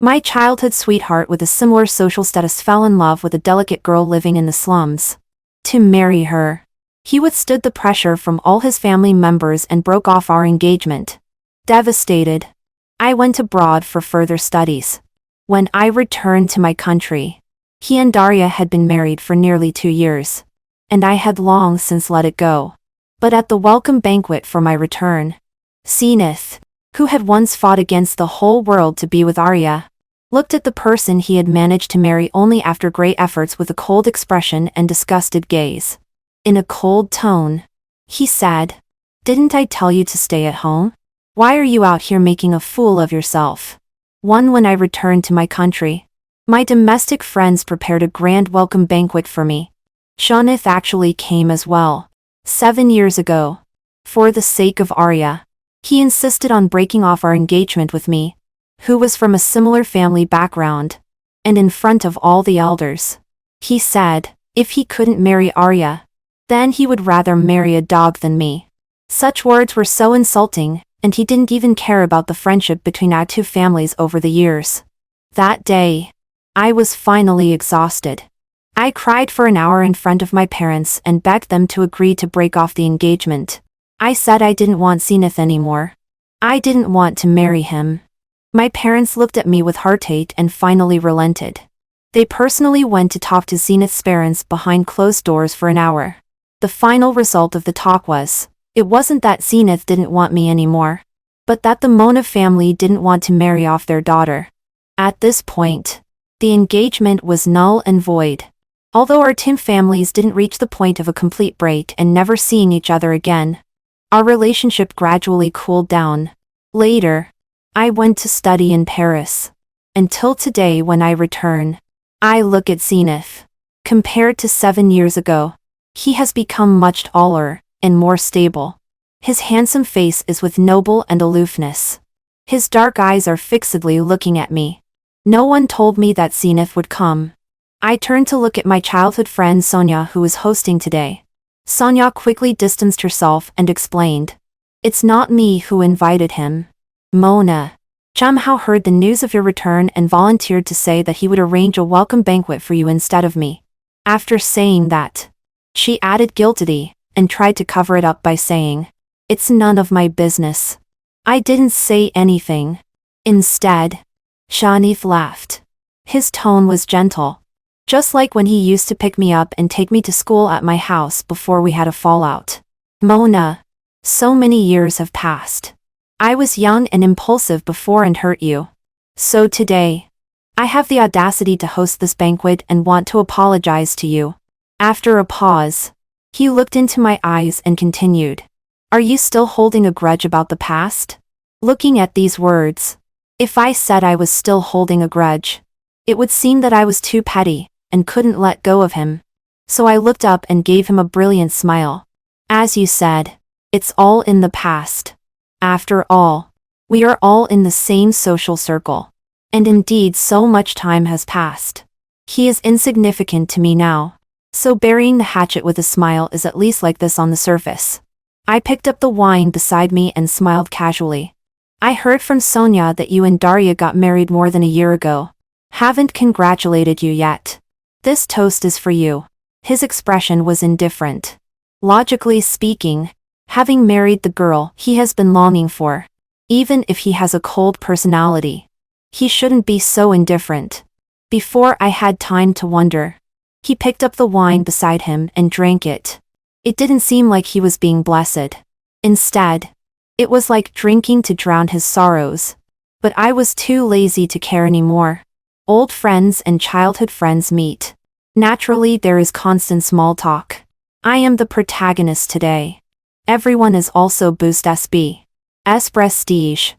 My childhood sweetheart with a similar social status fell in love with a delicate girl living in the slums. To marry her, he withstood the pressure from all his family members and broke off our engagement. Devastated, I went abroad for further studies. When I returned to my country, he and Daria had been married for nearly 2 years, and I had long since let it go. But at the welcome banquet for my return, Zenith, who had once fought against the whole world to be with Arya, looked at the person he had managed to marry only after great efforts with a cold expression and disgusted gaze. In a cold tone, he said, "Didn't I tell you to stay at home? Why are you out here making a fool of yourself?" When I returned to my country, my domestic friends prepared a grand welcome banquet for me. Zenith actually came as well. 7 years ago. For the sake of Arya, he insisted on breaking off our engagement with me, who was from a similar family background, and in front of all the elders. He said, if he couldn't marry Arya, then he would rather marry a dog than me. Such words were so insulting, and he didn't even care about the friendship between our two families over the years. That day, I was finally exhausted. I cried for an hour in front of my parents and begged them to agree to break off the engagement. I said I didn't want Zenith anymore. I didn't want to marry him. My parents looked at me with heartache and finally relented. They personally went to talk to Zenith's parents behind closed doors for an hour. The final result of the talk was, it wasn't that Zenith didn't want me anymore, but that the Mona family didn't want to marry off their daughter. At this point, the engagement was null and void. Although our two families didn't reach the point of a complete break and never seeing each other again, our relationship gradually cooled down. Later, I went to study in Paris. Until today when I return, I look at Zenith. Compared to 7 years ago, he has become much taller and more stable. His handsome face is with noble and aloofness. His dark eyes are fixedly looking at me. No one told me that Zenith would come. I turned to look at my childhood friend Sonia, who was hosting today. Sonia quickly distanced herself and explained, "It's not me who invited him. Mona somehow heard the news of your return and volunteered to say that he would arrange a welcome banquet for you instead of me." After saying that, she added guiltily and tried to cover it up by saying, "It's none of my business. I didn't say anything." Instead, Zenith laughed. His tone was gentle, just like when he used to pick me up and take me to school at my house before we had a fallout. "Mona, so many years have passed. I was young and impulsive before and hurt you. So today, I have the audacity to host this banquet and want to apologize to you." After a pause, he looked into my eyes and continued, "Are you still holding a grudge about the past?" Looking at these words, if I said I was still holding a grudge, it would seem that I was too petty and couldn't let go of him. So I looked up and gave him a brilliant smile. "As you said, it's all in the past. After all, we are all in the same social circle. And indeed so much time has passed. He is insignificant to me now. So burying the hatchet with a smile is at least like this on the surface." I picked up the wine beside me and smiled casually. "I heard from Sonia that you and Daria got married more than a year ago. Haven't congratulated you yet. This toast is for you." His expression was indifferent. Logically speaking, having married the girl he has been longing for, even if he has a cold personality, he shouldn't be so indifferent. Before I had time to wonder, he picked up the wine beside him and drank it. It didn't seem like he was being blessed. Instead, it was like drinking to drown his sorrows. But I was too lazy to care anymore. Old friends and childhood friends meet. Naturally there is constant small talk. I am the protagonist today. Everyone is also boost SB. S prestige.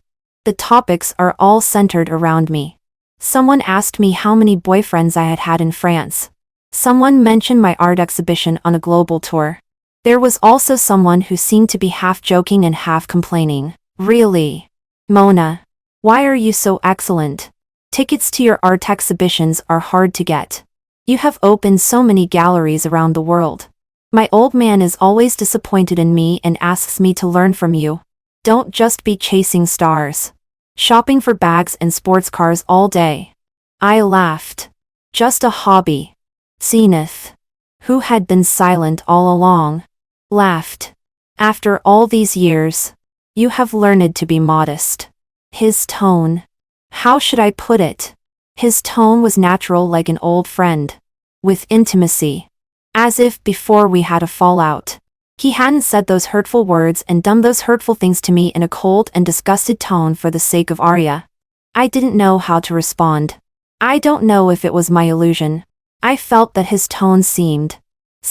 The topics are all centered around me. Someone asked me how many boyfriends I had had in France. Someone mentioned my art exhibition on a global tour. There was also someone who seemed to be half joking and half complaining. "Really? Mona, why are you so excellent? Tickets to your art exhibitions are hard to get. You have opened so many galleries around the world. My old man is always disappointed in me and asks me to learn from you. Don't just be chasing stars. shopping for bags and sports cars all day. I laughed. Just a hobby. Zenith, who had been silent all along, laughed. After all these years, you have learned to be modest. His tone. How should I put it? His tone was natural, like an old friend. With intimacy. As if before we had a fallout. He hadn't said those hurtful words and done those hurtful things to me in a cold and disgusted tone for the sake of Arya. I didn't know how to respond. I don't know if it was my illusion. I felt that his tone seemed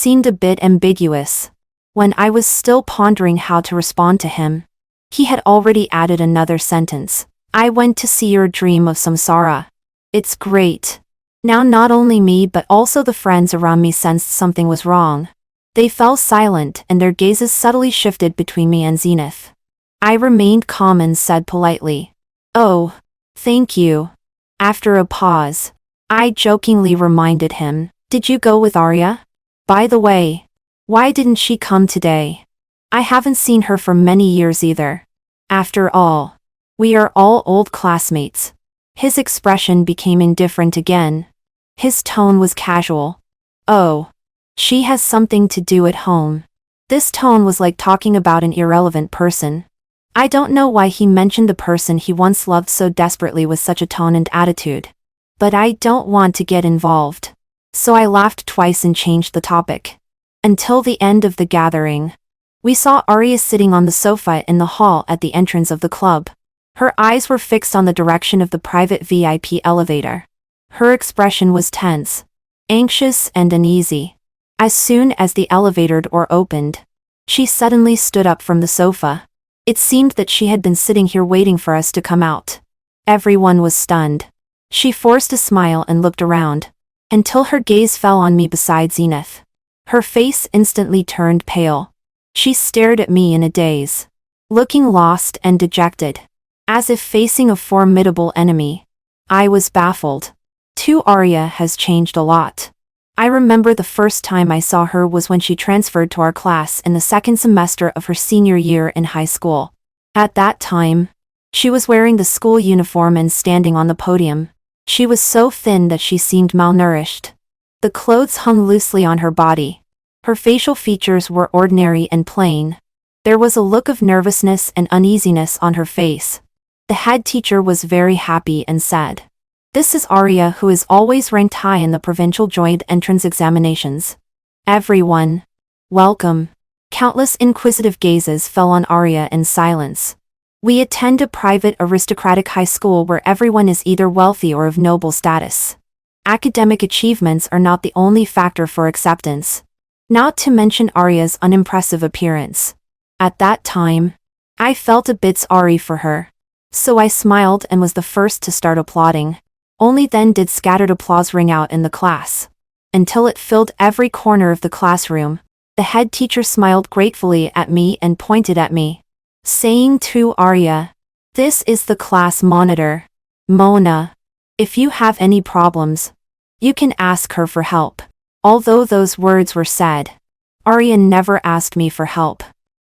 a bit ambiguous. When I was still pondering how to respond to him, he had already added another sentence. I went to see your dream of samsara. It's great. Now not only me but also the friends around me sensed something was wrong. They fell silent and their gazes subtly shifted between me and Zenith. I remained calm and said politely, "Oh, thank you." After a pause, I jokingly reminded him, "Did you go with Arya? By the way, why didn't she come today? I haven't seen her for many years either. After all, we are all old classmates." His expression became indifferent again. His tone was casual. "Oh, she has something to do at home." This tone was like talking about an irrelevant person. I don't know why he mentioned the person he once loved so desperately with such a tone and attitude. But I don't want to get involved. So I laughed twice and changed the topic. Until the end of the gathering, we saw Arya sitting on the sofa in the hall at the entrance of the club. Her eyes were fixed on the direction of the private VIP elevator. Her expression was tense, anxious and uneasy. As soon as the elevator door opened, she suddenly stood up from the sofa. It seemed that she had been sitting here waiting for us to come out. Everyone was stunned. She forced a smile and looked around, until her gaze fell on me beside Zenith. Her face instantly turned pale. She stared at me in a daze, looking lost and dejected, as if facing a formidable enemy. I was baffled. Arya has changed a lot. I remember the first time I saw her was when she transferred to our class in the second semester of her senior year in high school. At that time, she was wearing the school uniform and standing on the podium. She was so thin that she seemed malnourished. The clothes hung loosely on her body. Her facial features were ordinary and plain. There was a look of nervousness and uneasiness on her face. The head teacher was very happy and said, "This is Arya, who is always ranked high in the provincial joint entrance examinations. Everyone, welcome." Countless inquisitive gazes fell on Arya in silence. We attend a private aristocratic high school where everyone is either wealthy or of noble status. Academic achievements are not the only factor for acceptance. Not to mention Arya's unimpressive appearance. At that time, I felt a bit sorry for her. So I smiled and was the first to start applauding. Only then did scattered applause ring out in the class. Until it filled every corner of the classroom, the head teacher smiled gratefully at me and pointed at me, saying to Arya, "This is the class monitor, Mona. If you have any problems, you can ask her for help." Although those words were said, Arya never asked me for help.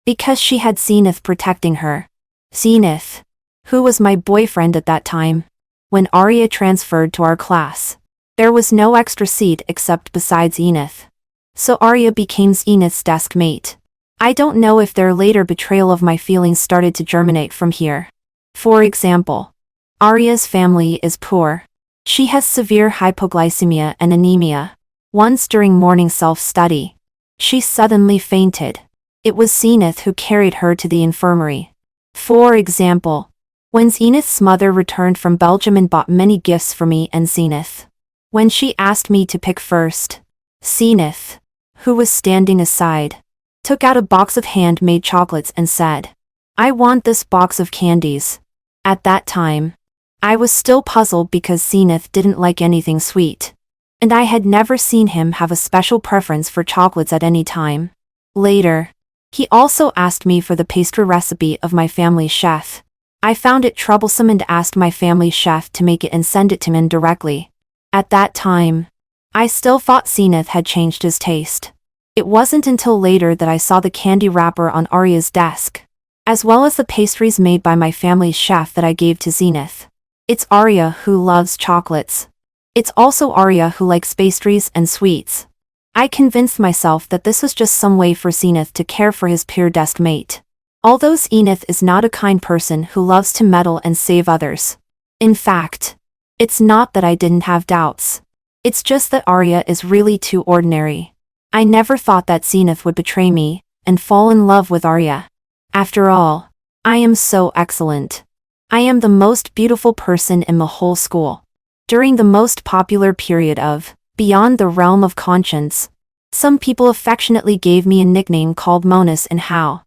Because she had Zenith protecting her. Zenith, who was my boyfriend at that time. When Arya transferred to our class, there was no extra seat except beside Zenith. So Arya became Zenith's desk mate. I don't know if their later betrayal of my feelings started to germinate from here. For example, Arya's family is poor. She has severe hypoglycemia and anemia. Once during morning self-study, she suddenly fainted. It was Zenith who carried her to the infirmary. For example, when Zenith's mother returned from Belgium and bought many gifts for me and Zenith. When she asked me to pick first, Zenith, who was standing aside, took out a box of handmade chocolates and said, "I want this box of candies." At that time, I was still puzzled because Zenith didn't like anything sweet. And I had never seen him have a special preference for chocolates at any time. Later, he also asked me for the pastry recipe of my family chef. I found it troublesome and asked my family chef to make it and send it to him directly. At that time, I still thought Zenith had changed his taste. It wasn't until later that I saw the candy wrapper on Arya's desk. as well as the pastries made by my family's chef that I gave to Zenith. It's Arya who loves chocolates. It's also Arya who likes pastries and sweets. I convinced myself that this was just some way for Zenith to care for his pure-destined mate. Although Zenith is not a kind person who loves to meddle and save others. In fact, it's not that I didn't have doubts. It's just that Arya is really too ordinary. I never thought that Zenith would betray me and fall in love with Arya. After all, I am so excellent. I am the most beautiful person in the whole school. During the most popular period of Beyond the Realm of Conscience, some people affectionately gave me a nickname called woman.He.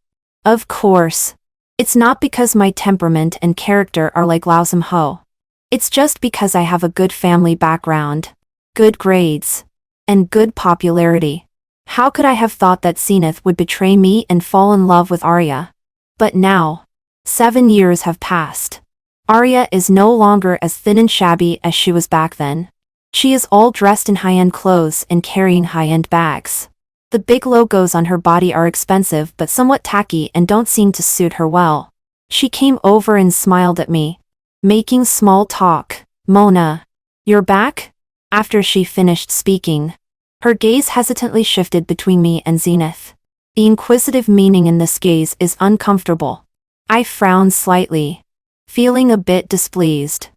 Of course, it's not because my temperament and character are like woman.He. It's just because I have a good family background, good grades, and good popularity. How could I have thought that Zenith would betray me and fall in love with Arya? But now, 7 years have passed. Arya is no longer as thin and shabby as she was back then. She is all dressed in high-end clothes and carrying high-end bags. The big logos on her body are expensive but somewhat tacky and don't seem to suit her well. She came over and smiled at me, making small talk. "Mona, you're back?" After she finished speaking, her gaze hesitantly shifted between me and Zenith. The inquisitive meaning in this gaze is uncomfortable. I frowned slightly, feeling a bit displeased.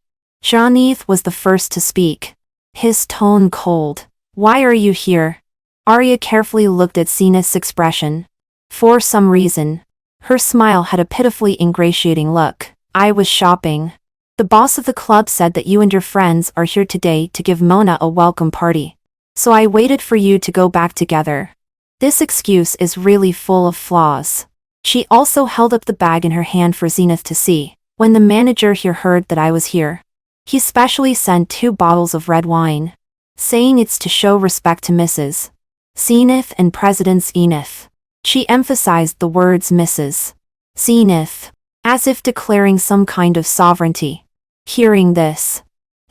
Zenith was the first to speak, his tone cold. "Why are you here?" Arya carefully looked at Zenith's expression. For some reason, her smile had a pitifully ingratiating look. "I was shopping. The boss of the club said that you and your friends are here today to give Mona a welcome party. So I waited for you to go back together." This excuse is really full of flaws. She also held up the bag in her hand for Zenith to see. When the manager here heard that I was here, he specially sent 2 bottles of red wine, saying it's to show respect to Mrs. Zenith and President Zenith. She emphasized the words Mrs. Zenith, as if declaring some kind of sovereignty. Hearing this,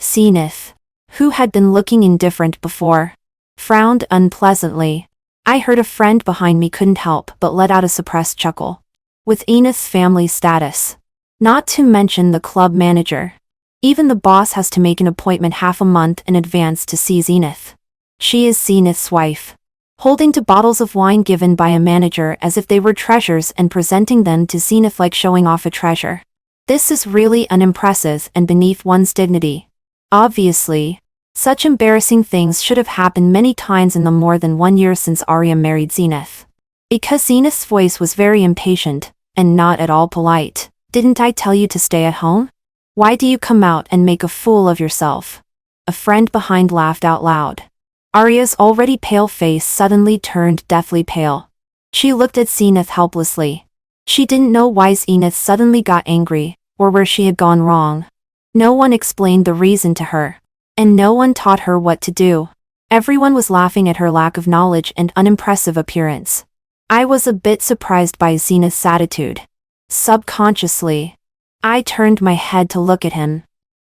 Zenith, who had been looking indifferent before, frowned unpleasantly. I heard a friend behind me couldn't help but let out a suppressed chuckle. With Zenith's family status, not to mention the club manager, even the boss has to make an appointment half a month in advance to see Zenith. She is Zenith's wife, holding 2 bottles of wine given by a manager as if they were treasures and presenting them to Zenith like showing off a treasure. This is really unimpressive and beneath one's dignity. Obviously, such embarrassing things should have happened many times in the more than 1 year since Arya married Zenith. Because Zenith's voice was very impatient, and not at all polite. "Didn't I tell you to stay at home? Why do you come out and make a fool of yourself?" A friend behind laughed out loud. Arya's already pale face suddenly turned deathly pale. She looked at Zenith helplessly. She didn't know why Zenith suddenly got angry, or where she had gone wrong. No one explained the reason to her, and no one taught her what to do. Everyone was laughing at her lack of knowledge and unimpressive appearance. I was a bit surprised by Zenith's attitude. Subconsciously, I turned my head to look at him.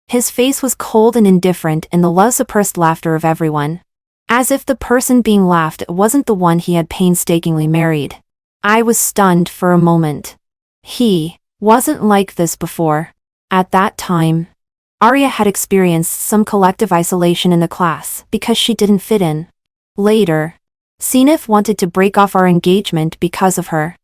His face was cold and indifferent in the suppressed laughter of everyone, as if the person being laughed at wasn't the one he had painstakingly married. I was stunned for a moment. He wasn't like this before. At that time, Arya had experienced some collective isolation in the class because she didn't fit in. Later, Zenith wanted to break off our engagement because of her.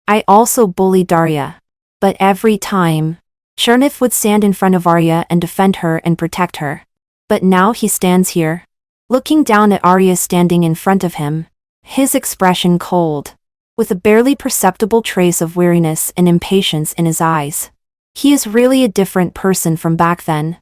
I also bullied Arya. But every time, Zenith would stand in front of Arya and defend her and protect her. But now he stands here, looking down at Arya standing in front of him, his expression cold, with a barely perceptible trace of weariness and impatience in his eyes. He is really a different person from back then.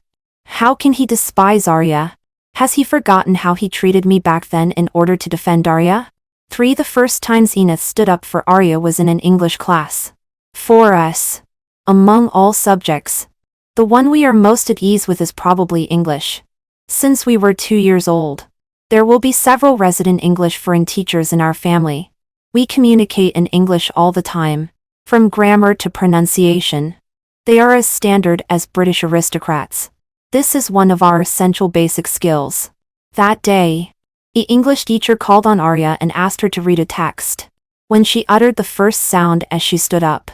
How can he despise Arya? Has he forgotten how he treated me back then in order to defend Arya? The first time Zenith stood up for Arya was in an English class. For us, among all subjects, the one we are most at ease with is probably English. Since we were 2 years old, there will be several resident English foreign teachers in our family. We communicate in English all the time, from grammar to pronunciation. They are as standard as British aristocrats. This is one of our essential basic skills. That day, the English teacher called on Arya and asked her to read a text. When she uttered the first sound as she stood up,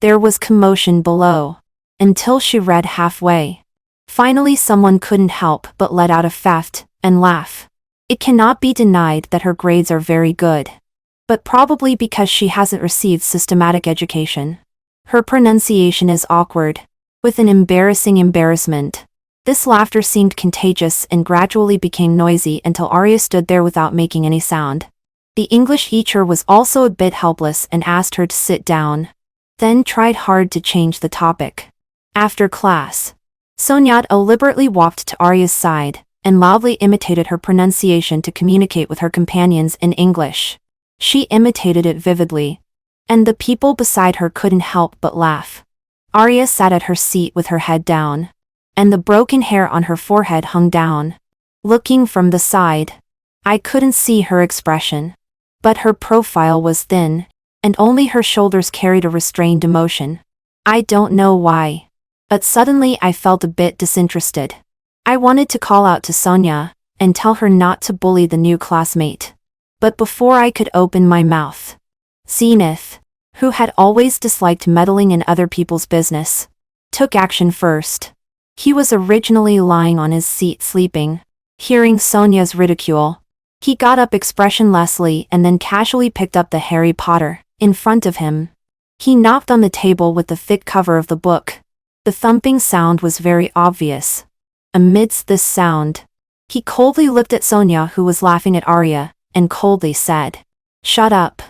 There was commotion below. Until she read halfway. Finally someone couldn't help but let out a "Faft" and laugh. It cannot be denied that her grades are very good. But probably because she hasn't received systematic education. Her pronunciation is awkward. With an embarrassing embarrassment. This laughter seemed contagious and gradually became noisy until Arya stood there without making any sound. The English teacher was also a bit helpless and asked her to sit down. Then tried hard to change the topic. After class, Sonia deliberately walked to Arya's side and loudly imitated her pronunciation to communicate with her companions in English. She imitated it vividly, and the people beside her couldn't help but laugh. Arya sat at her seat with her head down, and the broken hair on her forehead hung down. Looking from the side, I couldn't see her expression. But her profile was thin, and only her shoulders carried a restrained emotion. I don't know why. But suddenly I felt a bit disinterested. I wanted to call out to Sonia and tell her not to bully the new classmate. But before I could open my mouth, Zenith, who had always disliked meddling in other people's business, took action first. He was originally lying on his seat sleeping. Hearing Sonia's ridicule, he got up expressionlessly and then casually picked up the Harry Potter in front of him. He knocked on the table with the thick cover of the book. The thumping sound was very obvious. Amidst this sound, he coldly looked at Sonia, who was laughing at Arya, and coldly said, "Shut up.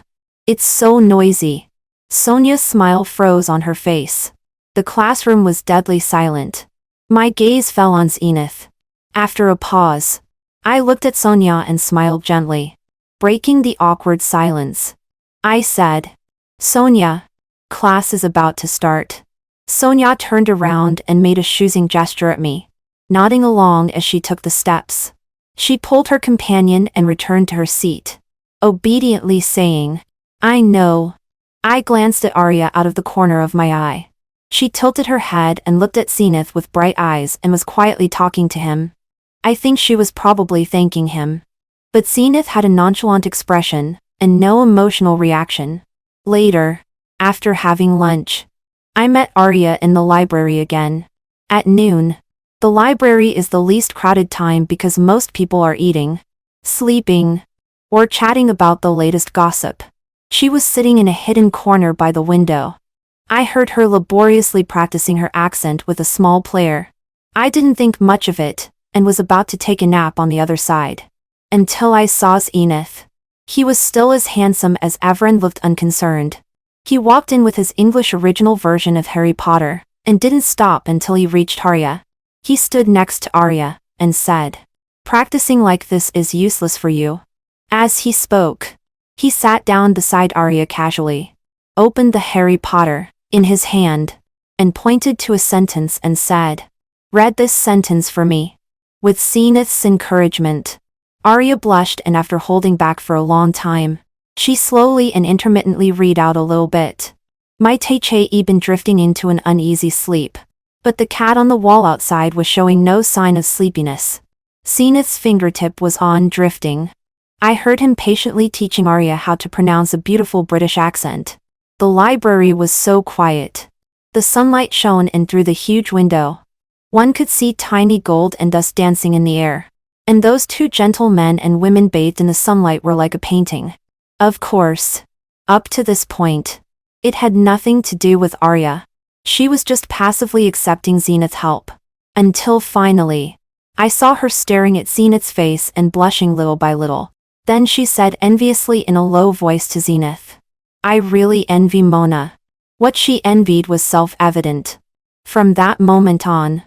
It's so noisy." Sonia's smile froze on her face. The classroom was deadly silent. My gaze fell on Zenith. After a pause, I looked at Sonia and smiled gently, breaking the awkward silence. I said, "Sonia, class is about to start." Sonia turned around and made a choosing gesture at me, nodding along as she took the steps. She pulled her companion and returned to her seat, obediently saying, "I know." I glanced at Arya out of the corner of my eye. She tilted her head and looked at Zenith with bright eyes and was quietly talking to him. I think she was probably thanking him. But Zenith had a nonchalant expression and no emotional reaction. Later, after having lunch, I met Arya in the library again. At noon, the library is the least crowded time because most people are eating, sleeping, or chatting about the latest gossip. She was sitting in a hidden corner by the window. I heard her laboriously practicing her accent with a small player. I didn't think much of it, and was about to take a nap on the other side. Until I saw Zenith. He was still as handsome as ever and looked unconcerned. He walked in with his English original version of Harry Potter, and didn't stop until he reached Arya. He stood next to Arya, and said, "Practicing like this is useless for you." As he spoke, he sat down beside Arya casually, opened the Harry Potter in his hand, and pointed to a sentence and said, "Read this sentence for me." With Zenith's encouragement, Arya blushed, and after holding back for a long time, she slowly and intermittently read out a little bit. My Taichei been drifting into an uneasy sleep, but the cat on the wall outside was showing no sign of sleepiness. Zenith's fingertip was on drifting. I heard him patiently teaching Arya how to pronounce a beautiful British accent. The library was so quiet. The sunlight shone in through the huge window. One could see tiny gold and dust dancing in the air. And those two gentle men and women bathed in the sunlight were like a painting. Of course, up to this point, it had nothing to do with Arya. She was just passively accepting Zenith's help. Until finally, I saw her staring at Zenith's face and blushing little by little. Then she said enviously in a low voice to Zenith, "I really envy Mona." What she envied was self-evident. From that moment on,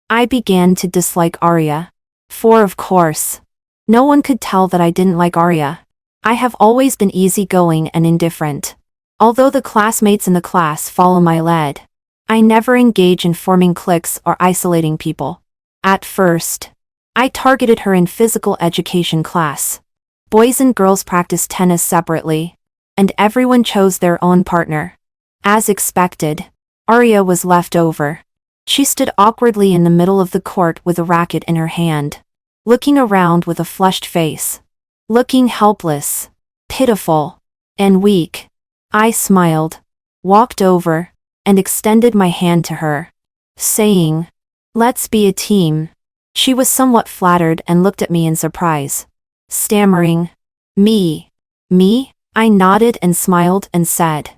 I began to dislike Arya. For of course, no one could tell that I didn't like Arya. I have always been easygoing and indifferent. Although the classmates in the class follow my lead, I never engage in forming cliques or isolating people. At first, I targeted her in physical education class. Boys and girls practiced tennis separately, and everyone chose their own partner. As expected, Arya was left over. She stood awkwardly in the middle of the court with a racket in her hand, looking around with a flushed face. Looking helpless, pitiful, and weak. I smiled, walked over, and extended my hand to her, saying, "Let's be a team." She was somewhat flattered and looked at me in surprise, stammering, "Me? Me?" I nodded and smiled and said,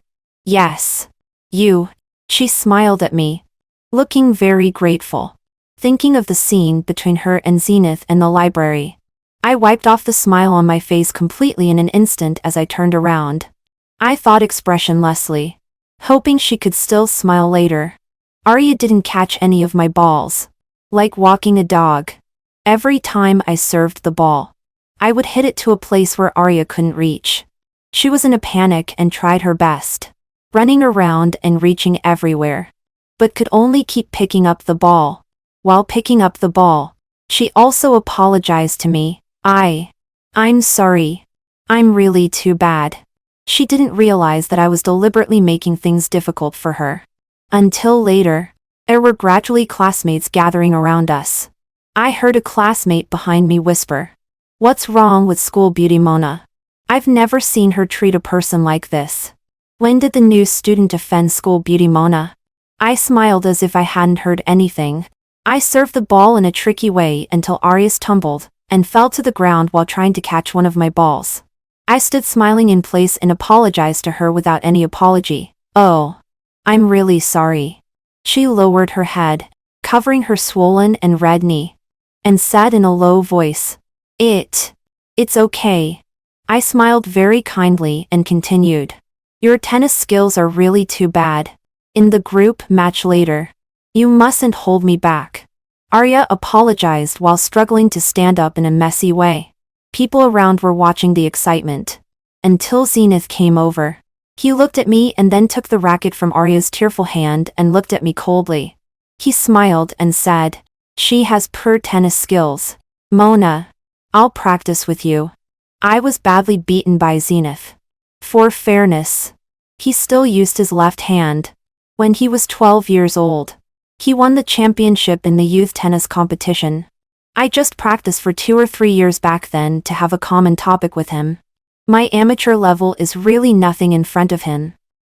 "Yes. You." She smiled at me, looking very grateful. Thinking of the scene between her and Zenith in the library, I wiped off the smile on my face completely in an instant as I turned around. I thought expressionlessly, hoping she could still smile later. Arya didn't catch any of my balls. Like walking a dog. Every time I served the ball, I would hit it to a place where Arya couldn't reach. She was in a panic and tried her best, running around and reaching everywhere, but could only keep picking up the ball. While picking up the ball, she also apologized to me. I'm sorry. I'm really too bad." She didn't realize that I was deliberately making things difficult for her. Until later, there were gradually classmates gathering around us. I heard a classmate behind me whisper, "What's wrong with school beauty Mona? I've never seen her treat a person like this." When did the new student offend school beauty Mona? I smiled as if I hadn't heard anything. I served the ball in a tricky way until Arya tumbled and fell to the ground while trying to catch one of my balls. I stood smiling in place and apologized to her without any apology. "Oh, I'm really sorry." She lowered her head, covering her swollen and red knee, and said in a low voice, It's okay." I smiled very kindly and continued, "Your tennis skills are really too bad. In the group match later, you mustn't hold me back." Arya apologized while struggling to stand up in a messy way. People around were watching the excitement. Until Zenith came over. He looked at me and then took the racket from Arya's tearful hand and looked at me coldly. He smiled and said, "She has poor tennis skills. Mona, I'll practice with you." I was badly beaten by Zenith. For fairness, he still used his left hand. When he was 12 years old, he won the championship in the youth tennis competition. I just practiced for 2 or 3 years back then to have a common topic with him. My amateur level is really nothing in front of him.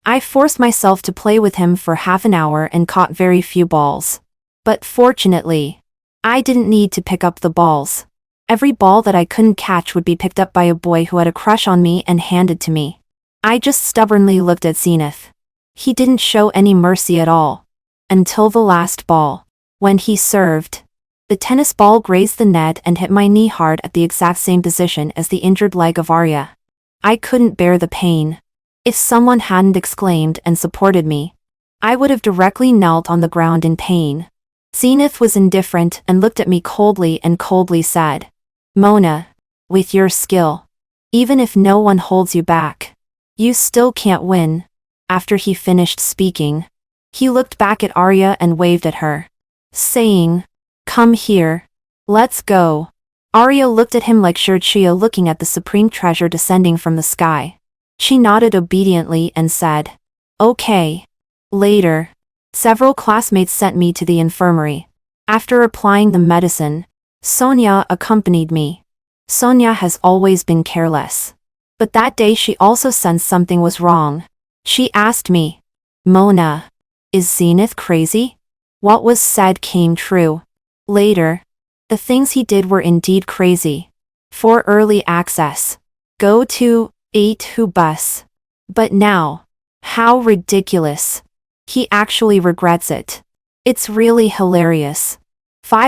I forced myself to play with him for half an hour and caught very few balls. But fortunately, I didn't need to pick up the balls. Every ball that I couldn't catch would be picked up by a boy who had a crush on me and handed to me. I just stubbornly looked at Zenith. He didn't show any mercy at all. Until the last ball. When he served, the tennis ball grazed the net and hit my knee hard at the exact same position as the injured leg of Arya. I couldn't bear the pain. If someone hadn't exclaimed and supported me, I would have directly knelt on the ground in pain. Zenith was indifferent and looked at me coldly and coldly said, "Mona, with your skill, even if no one holds you back, you still can't win." After he finished speaking, he looked back at Arya and waved at her, saying, "Come here. Let's go." Arya looked at him like Shirchia looking at the supreme treasure descending from the sky. She nodded obediently and said, "Okay." Later, several classmates sent me to the infirmary. After applying the medicine, Sonia accompanied me. Sonia has always been careless. But that day she also sensed something was wrong. She asked me, "Mona, is Zenith crazy?" What was said came true. Later, the things he did were indeed crazy. For early access, go to 8 bus. But now, how ridiculous. He actually regrets it. It's really hilarious.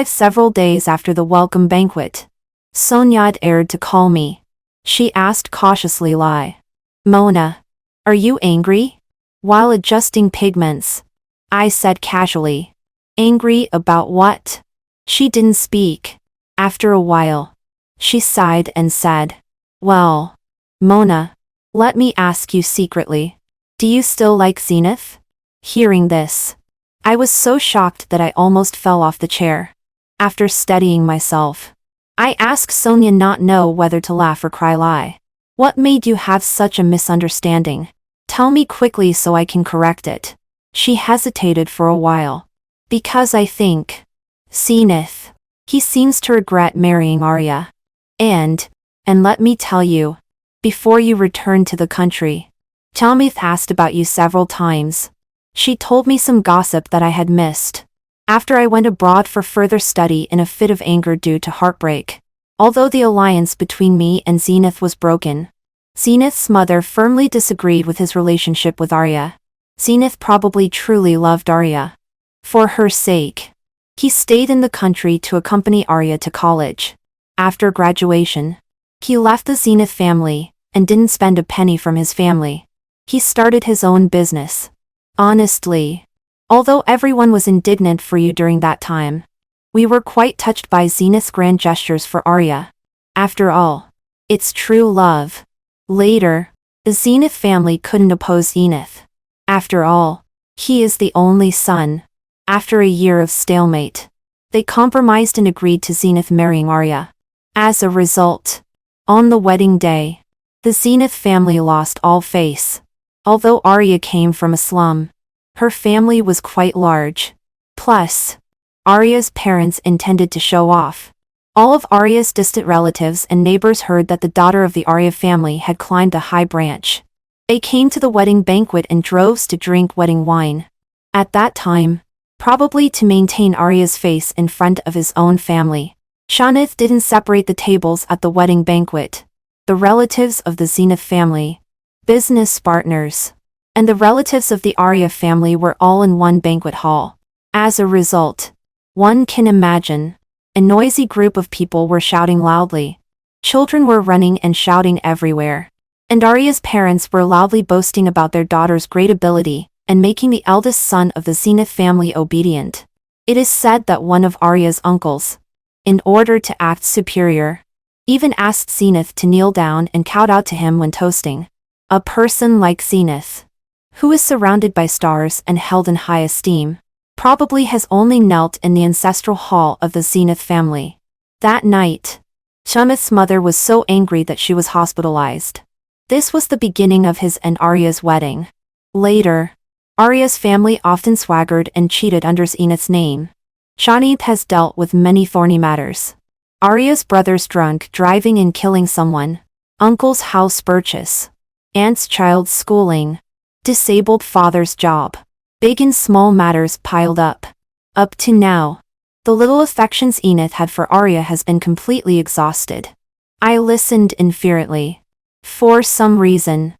Several days after the welcome banquet, Sonia dared to call me. She asked cautiously, "Mona, are you angry?" While adjusting pigments, I said casually, "Angry about what?" She didn't speak. After a while, she sighed and said, "Well, Mona, let me ask you secretly. Do you still like Zenith?" Hearing this, I was so shocked that I almost fell off the chair. After steadying myself, I asked Sonia not know whether to laugh or cry. "What made you have such a misunderstanding? Tell me quickly so I can correct it." She hesitated for a while. "Because I think Zenith, he seems to regret marrying Arya. And let me tell you, before you return to the country, Chalmith asked about you several times. She told me some gossip that I had missed. After I went abroad for further study in a fit of anger due to heartbreak. Although the alliance between me and Zenith was broken, Zenith's mother firmly disagreed with his relationship with Arya. Zenith probably truly loved Arya. For her sake, he stayed in the country to accompany Arya to college. After graduation, he left the Zenith family and didn't spend a penny from his family. He started his own business. Honestly, although everyone was indignant for you during that time, we were quite touched by Zenith's grand gestures for Arya. After all, it's true love. Later, the Zenith family couldn't oppose Zenith. After all, he is the only son. After a year of stalemate, they compromised and agreed to Zenith marrying Arya. As a result, on the wedding day, the Zenith family lost all face. Although Arya came from a slum, her family was quite large. Plus, Arya's parents intended to show off. All of Arya's distant relatives and neighbors heard that the daughter of the Arya family had climbed a high branch. They came to the wedding banquet in droves to drink wedding wine. At that time, probably to maintain Arya's face in front of his own family, Shanith didn't separate the tables at the wedding banquet. The relatives of the Zenith family, business partners, and the relatives of the Arya family were all in one banquet hall. As a result, one can imagine, a noisy group of people were shouting loudly. Children were running and shouting everywhere. And Arya's parents were loudly boasting about their daughter's great ability and making the eldest son of the Zenith family obedient. It is said that one of Arya's uncles, in order to act superior, even asked Zenith to kneel down and kowed out to him when toasting. A person like Zenith, who is surrounded by stars and held in high esteem, probably has only knelt in the ancestral hall of the Zenith family. That night, Shanith's mother was so angry that she was hospitalized. This was the beginning of his and Arya's wedding. Later, Arya's family often swaggered and cheated under Zenith's name. Shanith has dealt with many thorny matters. Arya's brother's drunk driving and killing someone, uncle's house purchase, aunt's child's schooling, disabled father's job. Big and small matters piled up. Up to now, the little affections Enith had for Arya has been completely exhausted. I listened indifferently. For some reason,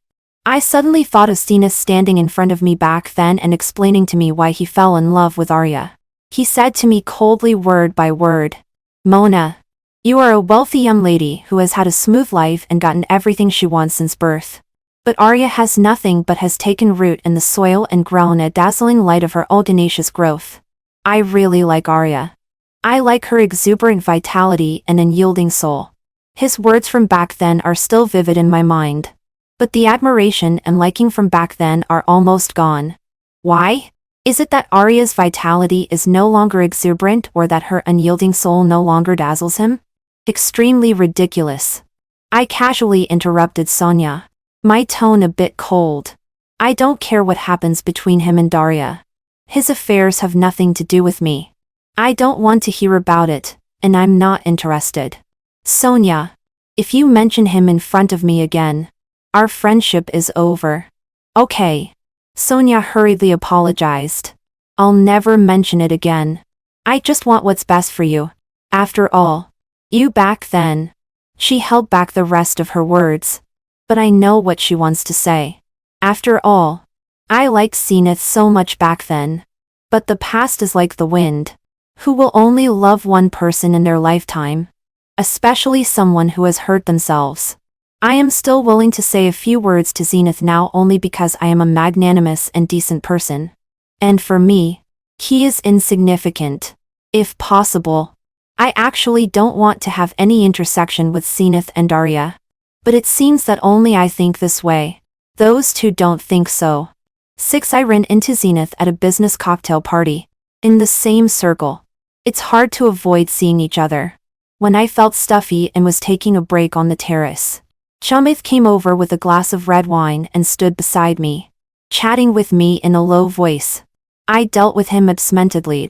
I suddenly thought of Zenith standing in front of me back then and explaining to me why he fell in love with Arya. He said to me coldly word by word, "Mona, you are a wealthy young lady who has had a smooth life and gotten everything she wants since birth. But Arya has nothing but has taken root in the soil and grown a dazzling light of her audacious growth. I really like Arya. I like her exuberant vitality and unyielding soul." His words from back then are still vivid in my mind. But the admiration and liking from back then are almost gone. Why? Is it that Arya's vitality is no longer exuberant or that her unyielding soul no longer dazzles him? Extremely ridiculous. I casually interrupted Sonia, my tone a bit cold. I don't care what happens between him and Daria. His affairs have nothing to do with me. I don't want to hear about it, and I'm not interested. Sonia, if you mention him in front of me again, our friendship is over. Okay. Sonia hurriedly apologized. I'll never mention it again. I just want what's best for you. After all, you back then. She held back the rest of her words. But I know what she wants to say. After all, I liked Zenith so much back then. But the past is like the wind. Who will only love one person in their lifetime? Especially someone who has hurt themselves. I am still willing to say a few words to Zenith now only because I am a magnanimous and decent person. And for me, he is insignificant. If possible, I actually don't want to have any intersection with Zenith and Arya. But it seems that only I think this way. Those two don't think so. 6. I ran into Zenith at a business cocktail party. In the same circle. It's hard to avoid seeing each other. When I felt stuffy and was taking a break on the terrace, Shamith came over with a glass of red wine and stood beside me, chatting with me in a low voice. I dealt with him absentedly.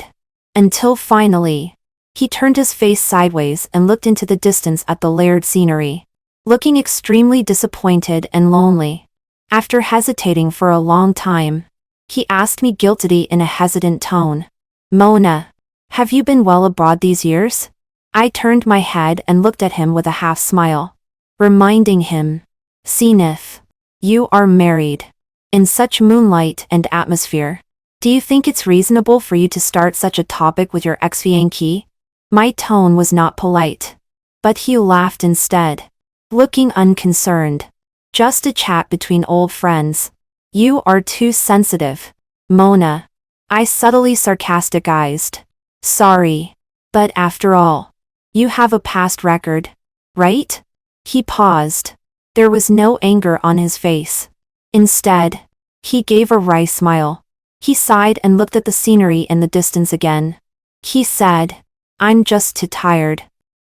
Until finally, he turned his face sideways and looked into the distance at the layered scenery, looking extremely disappointed and lonely. After hesitating for a long time, He asked me guiltily in a hesitant tone. Mona, have you been well abroad these years? I turned my head and looked at him with a half smile, reminding him. Zenith, you are married. In such moonlight and atmosphere. Do you think it's reasonable for you to start such a topic with your ex-fiancé? My tone was not polite. But he laughed instead, looking unconcerned. Just a chat between old friends. You are too sensitive, Mona. I subtly sarcasticized. Sorry. But after all, you have a past record, right? He paused. There was no anger on his face. Instead, he gave a wry smile. He sighed and looked at the scenery in the distance again. He said, I'm just too tired.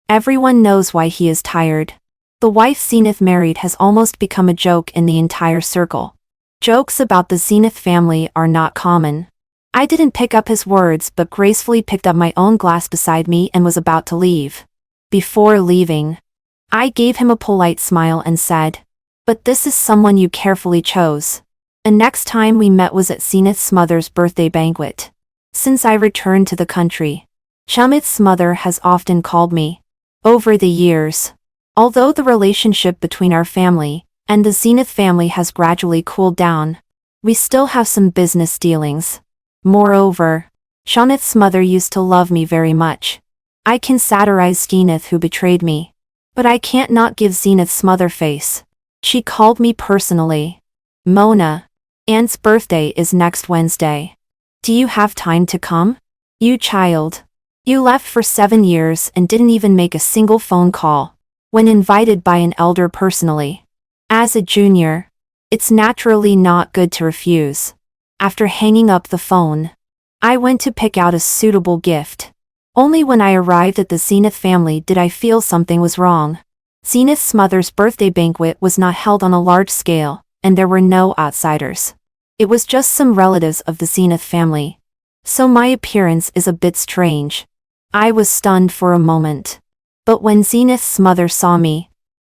Everyone knows why he is tired. The wife Zenith married has almost become a joke in the entire circle. Jokes about the Zenith family are not common. I didn't pick up his words but gracefully picked up my own glass beside me and was about to leave. Before leaving, I gave him a polite smile and said, but this is someone you carefully chose. And next time we met was at Zenith's mother's birthday banquet. Since I returned to the country, Shumit's mother has often called me. Over the years, although the relationship between our family and the Zenith family has gradually cooled down, we still have some business dealings. Moreover, Shumit's mother used to love me very much. I can satirize Zenith who betrayed me, but I can't not give Zenith's mother face. She called me personally. Mona, Aunt's birthday is next Wednesday. Do you have time to come? You child. You left for 7 years and didn't even make a single phone call, when invited by an elder personally. As a junior, it's naturally not good to refuse. After hanging up the phone, I went to pick out a suitable gift. Only when I arrived at the Zenith family did I feel something was wrong. Zenith's mother's birthday banquet was not held on a large scale, and there were no outsiders. It was just some relatives of the Zenith family. So my appearance is a bit strange. I was stunned for a moment. But when Zenith's mother saw me,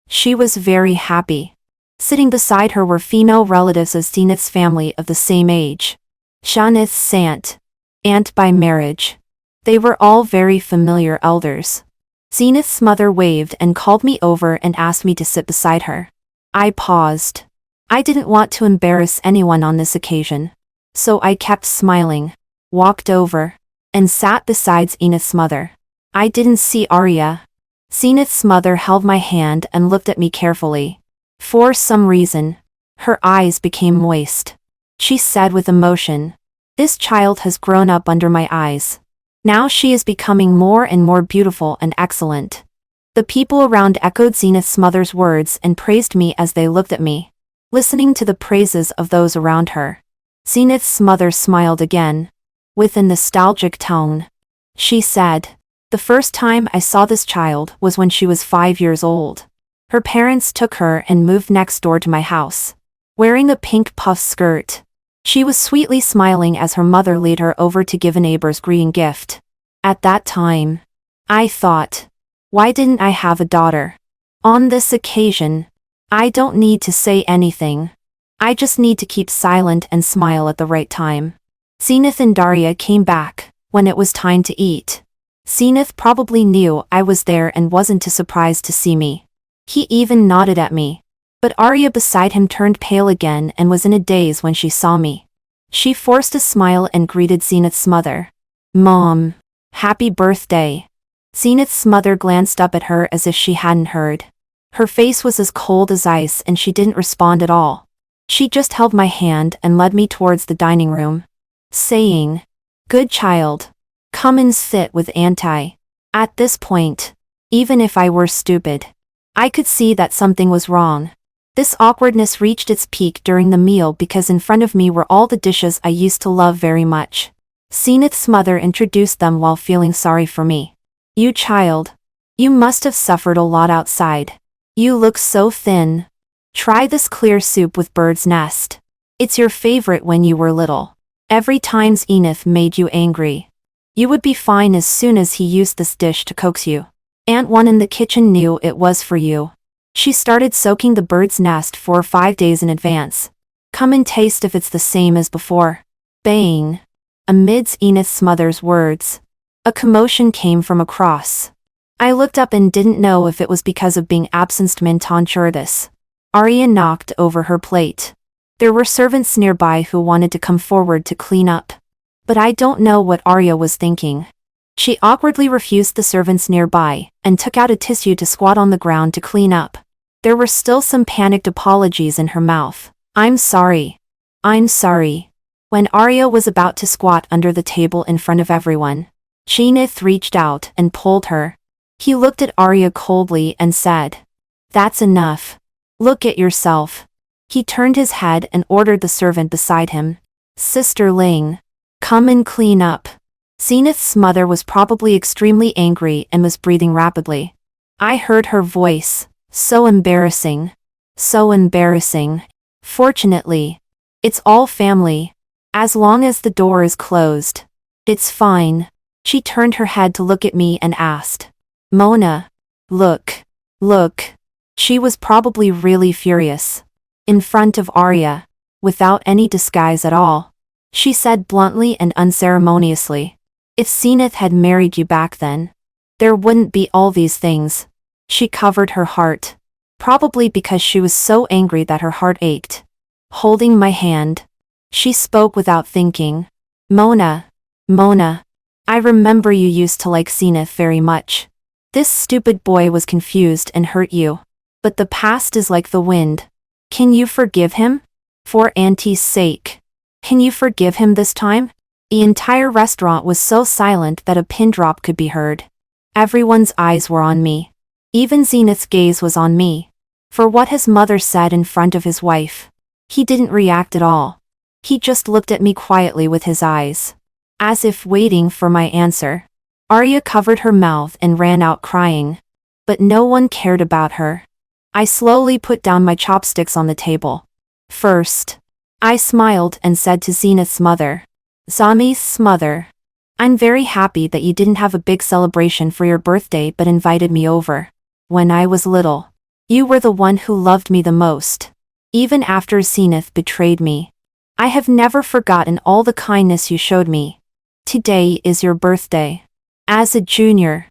she was very happy. Sitting beside her were female relatives of Zenith's family of the same age. Shunith's aunt by marriage. They were all very familiar elders. Zenith's mother waved and called me over and asked me to sit beside her. I paused. I didn't want to embarrass anyone on this occasion. So I kept smiling, walked over, and sat beside Zenith's mother. I didn't see Arya. Zenith's mother held my hand and looked at me carefully. For some reason, her eyes became moist. She said with emotion, this child has grown up under my eyes. Now she is becoming more and more beautiful and excellent. The people around echoed Zenith's mother's words and praised me as they looked at me, listening to the praises of those around her. Zenith's mother smiled again, with a nostalgic tone. She said, the first time I saw this child was when she was 5 years old. Her parents took her and moved next door to my house. Wearing a pink puff skirt, she was sweetly smiling as her mother led her over to give a neighbor's greeting gift. At that time, I thought, why didn't I have a daughter? On this occasion, I don't need to say anything. I just need to keep silent and smile at the right time. Zenith and Daria came back when it was time to eat. Zenith probably knew I was there and wasn't too surprised to see me. He even nodded at me. But Arya beside him turned pale again and was in a daze when she saw me. She forced a smile and greeted Zenith's mother. Mom, happy birthday. Zenith's mother glanced up at her as if she hadn't heard. Her face was as cold as ice and she didn't respond at all. She just held my hand and led me towards the dining room, saying, good child. Come and sit with Auntie. At this point, even if I were stupid, I could see that something was wrong. This awkwardness reached its peak during the meal because in front of me were all the dishes I used to love very much. Zenith's mother introduced them while feeling sorry for me. You child. You must have suffered a lot outside. You look so thin. Try this clear soup with bird's nest. It's your favorite when you were little. Every time Zenith made you angry, you would be fine as soon as he used this dish to coax you. Aunt One in the kitchen knew it was for you. She started soaking the bird's nest 4 or 5 days in advance. Come and taste if it's the same as before. Bang! Amidst Enith's mother's words, a commotion came from across. I looked up and didn't know if it was because of being absenced this. Arya knocked over her plate. There were servants nearby who wanted to come forward to clean up. But I don't know what Arya was thinking. She awkwardly refused the servants nearby, and took out a tissue to squat on the ground to clean up. There were still some panicked apologies in her mouth. I'm sorry. I'm sorry. When Arya was about to squat under the table in front of everyone, Enith reached out and pulled her. He looked at Arya coldly and said, "That's enough. Look at yourself." He turned his head and ordered the servant beside him, "Sister Ling, come and clean up." Enith's mother was probably extremely angry and was breathing rapidly. I heard her voice. So embarrassing. So embarrassing. Fortunately, it's all family. As long as the door is closed, it's fine. She turned her head to look at me and asked, "Mona, look. Look." She was probably really furious. In front of Arya, without any disguise at all, she said bluntly and unceremoniously, "If Enith had married you back then, there wouldn't be all these things." She covered her heart, probably because she was so angry that her heart ached. Holding my hand, she spoke without thinking. "Mona, Mona, I remember you used to like Enith very much. This stupid boy was confused and hurt you. But the past is like the wind. Can you forgive him? For Auntie's sake. Can you forgive him this time?" The entire restaurant was so silent that a pin drop could be heard. Everyone's eyes were on me. Even Enith's gaze was on me. For what his mother said in front of his wife. He didn't react at all. He just looked at me quietly with his eyes, as if waiting for my answer. Arya covered her mouth and ran out crying. But no one cared about her. I slowly put down my chopsticks on the table. First, I smiled and said to Enith's mother, "Zami's mother, I'm very happy that you didn't have a big celebration for your birthday but invited me over. When I was little, you were the one who loved me the most. Even after Enith betrayed me, I have never forgotten all the kindness you showed me. Today is your birthday. As a junior,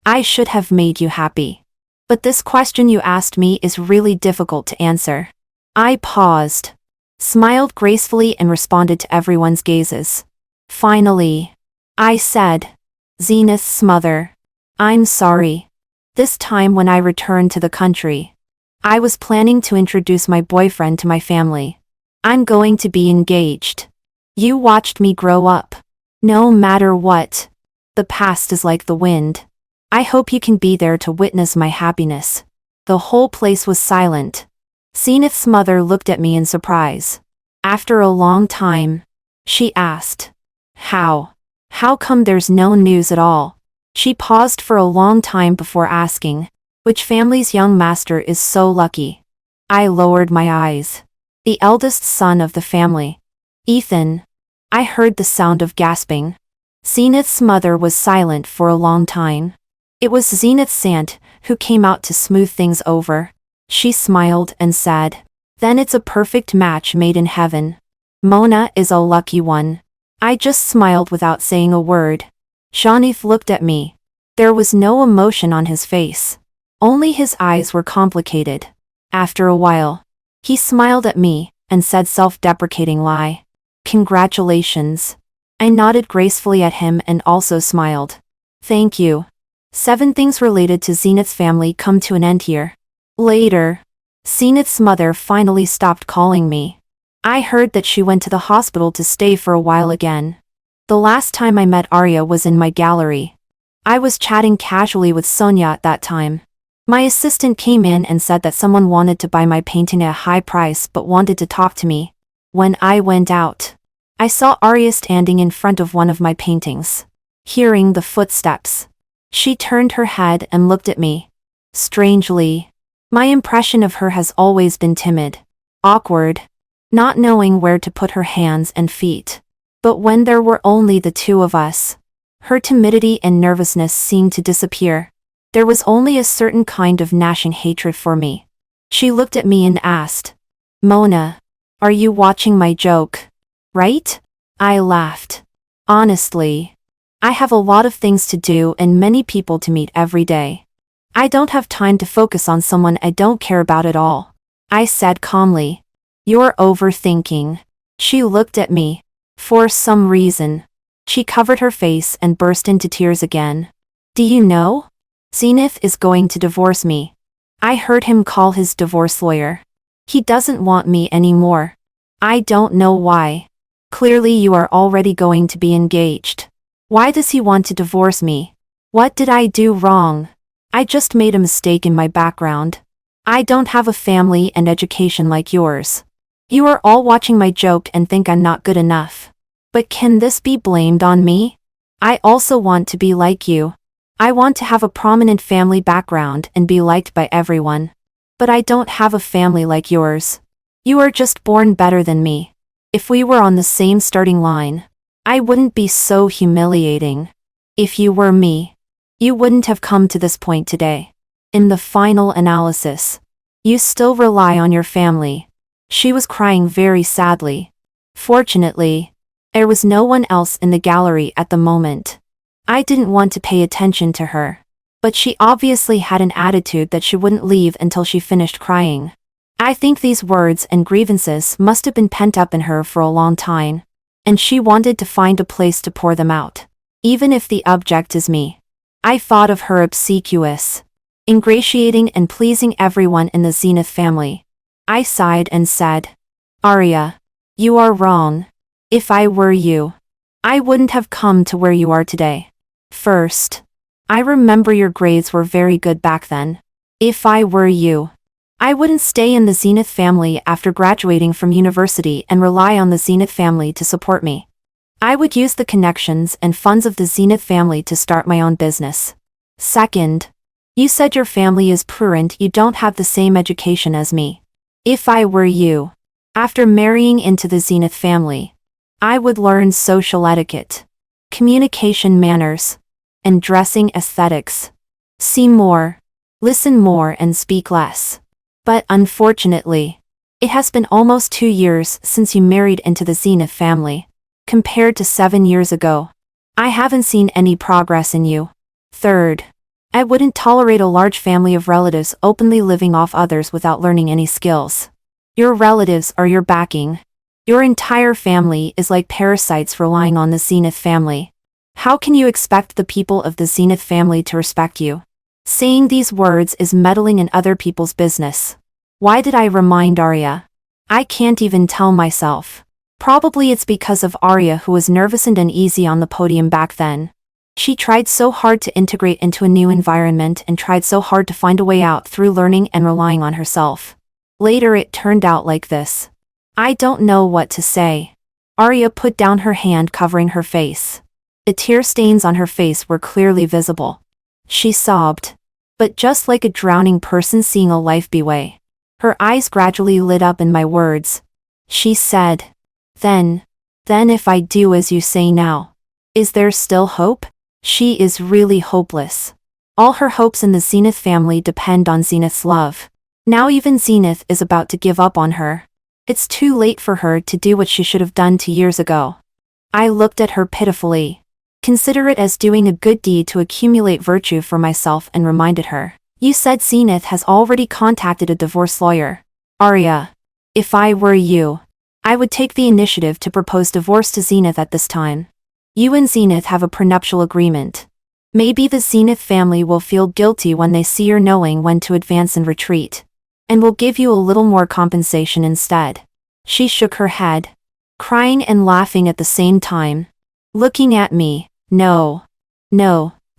I should have made you happy. But this question you asked me is really difficult to answer." I paused, smiled gracefully and responded to everyone's gazes. Finally, I said, "Enith's mother, I'm sorry. This time when I returned to the country, I was planning to introduce my boyfriend to my family. I'm going to be engaged. You watched me grow up. No matter what, the past is like the wind. I hope you can be there to witness my happiness." The whole place was silent. Enith's mother looked at me in surprise. After a long time, she asked, How come there's no news at all?" She paused for a long time before asking, "Which family's young master is so lucky?" I lowered my eyes. "The eldest son of the family. Ethan." I heard the sound of gasping. Enith's mother was silent for a long time. It was Enith's aunt, who came out to smooth things over. She smiled and said, "Then it's a perfect match made in heaven. Mona is a lucky one." I just smiled without saying a word. Enith looked at me. There was no emotion on his face. Only his eyes were complicated. After a while, he smiled at me and said self-deprecatingly, "Congratulations." I nodded gracefully at him and also smiled. "Thank you." 7 things related to Enith's family come to an end here. Later, Enith's mother finally stopped calling me. I heard that she went to the hospital to stay for a while again. The last time I met Arya was in my gallery. I was chatting casually with Sonia at that time. My assistant came in and said that someone wanted to buy my painting at a high price but wanted to talk to me. When I went out, I saw Arya standing in front of one of my paintings. Hearing the footsteps, she turned her head and looked at me. Strangely, my impression of her has always been timid, awkward, not knowing where to put her hands and feet. But when there were only the two of us, her timidity and nervousness seemed to disappear. There was only a certain kind of gnashing hatred for me. She looked at me and asked, "Mona, are you watching my joke? Right?" I laughed. Honestly, I have a lot of things to do and many people to meet every day. I don't have time to focus on someone I don't care about at all. I said calmly. You're overthinking. She looked at me. For some reason. She covered her face and burst into tears again. Do you know? Zenith is going to divorce me. I heard him call his divorce lawyer. He doesn't want me anymore. I don't know why. Clearly you are already going to be engaged. Why does he want to divorce me? What did I do wrong? I just made a mistake in my background. I don't have a family and education like yours. You are all watching my joke and think I'm not good enough. But can this be blamed on me? I also want to be like you. I want to have a prominent family background and be liked by everyone. But I don't have a family like yours. You are just born better than me. If we were on the same starting line, I wouldn't be so humiliating. If you were me, you wouldn't have come to this point today. In the final analysis, you still rely on your family. She was crying very sadly. Fortunately, there was no one else in the gallery at the moment. I didn't want to pay attention to her, but she obviously had an attitude that she wouldn't leave until she finished crying. I think these words and grievances must have been pent up in her for a long time, and she wanted to find a place to pour them out, even if the object is me. I thought of her obsequious, ingratiating and pleasing everyone in the Zenith family. I sighed and said, Arya, you are wrong. If I were you, I wouldn't have come to where you are today. First, I remember your grades were very good back then. If I were you, I wouldn't stay in the Zenith family after graduating from university and rely on the Zenith family to support me. I would use the connections and funds of the Zenith family to start my own business. Second, you said your family is prudent, you don't have the same education as me. If I were you, after marrying into the Zenith family, I would learn social etiquette, communication manners, and dressing aesthetics. See more, listen more and speak less. But unfortunately, it has been almost 2 years since you married into the Zenith family. Compared to 7 years ago, I haven't seen any progress in you. Third, I wouldn't tolerate a large family of relatives openly living off others without learning any skills. Your relatives are your backing. Your entire family is like parasites relying on the Zenith family. How can you expect the people of the Zenith family to respect you? Saying these words is meddling in other people's business. Why did I remind Arya? I can't even tell myself. Probably it's because of Arya, who was nervous and uneasy on the podium back then. She tried so hard to integrate into a new environment and tried so hard to find a way out through learning and relying on herself. Later it turned out like this. I don't know what to say. Arya put down her hand covering her face. The tear stains on her face were clearly visible. She sobbed. But just like a drowning person seeing a life beway, her eyes gradually lit up in my words. She said, Then if I do as you say now, is there still hope? She is really hopeless. All her hopes in the Zenith family depend on Zenith's love. Now even Zenith is about to give up on her. It's too late for her to do what she should have done 2 years ago. I looked at her pitifully. Consider it as doing a good deed to accumulate virtue for myself and reminded her. You said Zenith has already contacted a divorce lawyer. Arya, if I were you, I would take the initiative to propose divorce to Zenith at this time. You and Zenith have a prenuptial agreement. Maybe the Zenith family will feel guilty when they see your knowing when to advance and retreat, and will give you a little more compensation instead. She shook her head, crying and laughing at the same time, looking at me. No,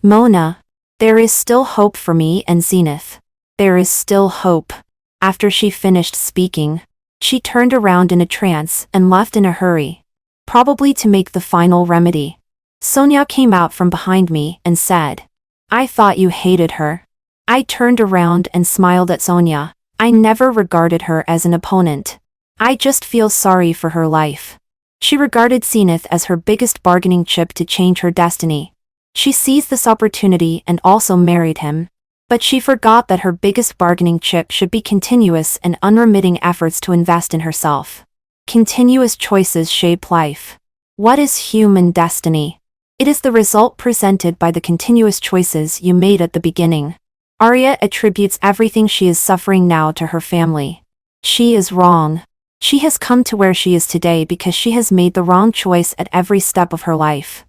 Mona. There is still hope for me and Zenith. There is still hope. After she finished speaking, she turned around in a trance and left in a hurry, probably to make the final remedy. Sonia came out from behind me and said, I thought you hated her. I turned around and smiled at Sonia. I never regarded her as an opponent. I just feel sorry for her life. She regarded Zenith as her biggest bargaining chip to change her destiny. She seized this opportunity and also married him. But she forgot that her biggest bargaining chip should be continuous and unremitting efforts to invest in herself. Continuous choices shape life. What is human destiny? It is the result presented by the continuous choices you made at the beginning. Arya attributes everything she is suffering now to her family. She is wrong. She has come to where she is today because she has made the wrong choice at every step of her life.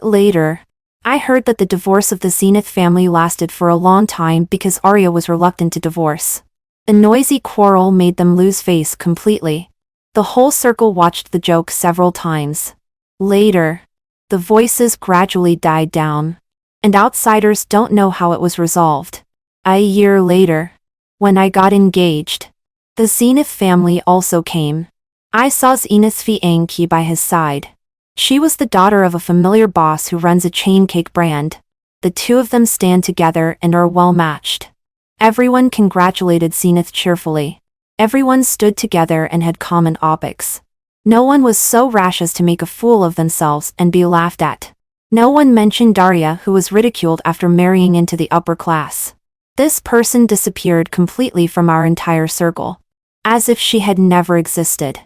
Later, I heard that the divorce of the Zenith family lasted for a long time because Arya was reluctant to divorce. A noisy quarrel made them lose face completely. The whole circle watched the joke several times. Later, the voices gradually died down, and outsiders don't know how it was resolved. A year later, when I got engaged, the Zenith family also came. I saw Zenith's fiancée by his side. She was the daughter of a familiar boss who runs a chain cake brand. The two of them stand together and are well matched. Everyone congratulated Zenith cheerfully. Everyone stood together and had common topics. No one was so rash as to make a fool of themselves and be laughed at. No one mentioned Daria, who was ridiculed after marrying into the upper class. This person disappeared completely from our entire circle, as if she had never existed.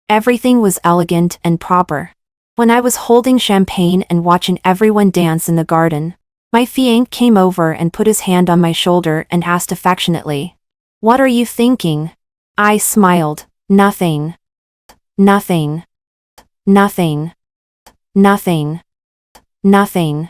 Everything was elegant and proper. When I was holding champagne and watching everyone dance in the garden, my fiancé came over and put his hand on my shoulder and asked affectionately, "What are you thinking?" I smiled, "Nothing. Nothing. Nothing. Nothing. Nothing."